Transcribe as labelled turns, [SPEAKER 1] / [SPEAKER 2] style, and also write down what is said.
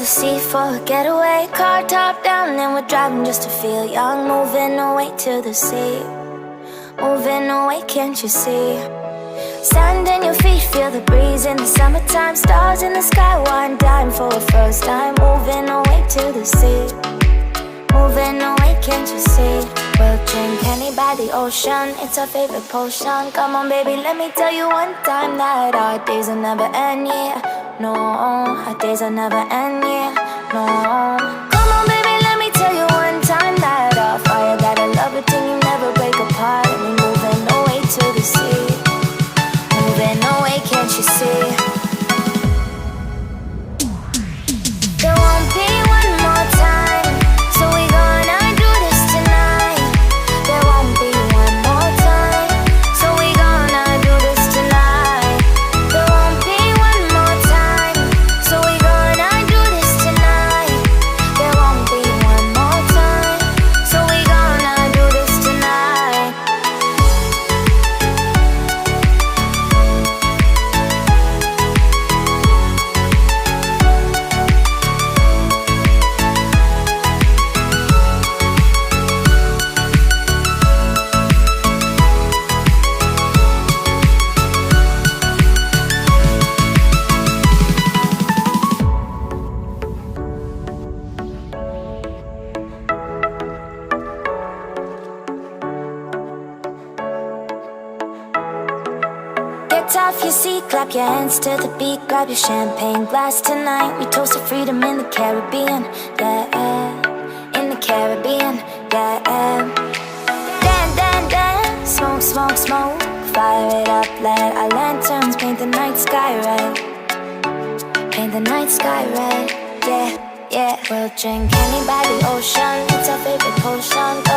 [SPEAKER 1] the sea for a getaway. Car top down and we're driving just to feel young. Moving away to the sea, moving away, can't you see? Sand in your feet, feel the breeze in the summertime. Stars in the sky, one dime for a first time. Moving away to the sea, moving away, can't you see? We'll drink honey by the ocean, it's our favorite potion. Come on baby, let me tell you one time that our days will never end, yeah. No, our days will never end, yeah. No. Come on baby, let me tell you one time that our fire got a love it till you never break apart. And we moving away to the sea, moving away, can't you see? There won't be one more time, so we gonna do this tonight. There won't be one more time, so we gonna do this tonight. There won't be one more time, so we gonna do this tonight. There won't be one more time, so we gonna do this tonight. Get off your seat, clap your hands to the beat. Grab your champagne glass tonight. We toast to freedom in the Caribbean, yeah. In the Caribbean, yeah. Dance, dance, dance, smoke, smoke, smoke. Fire it up, let our lanterns paint the night sky red. Paint the night sky red, yeah, yeah. We'll drink honey by the ocean, it's our favorite potion.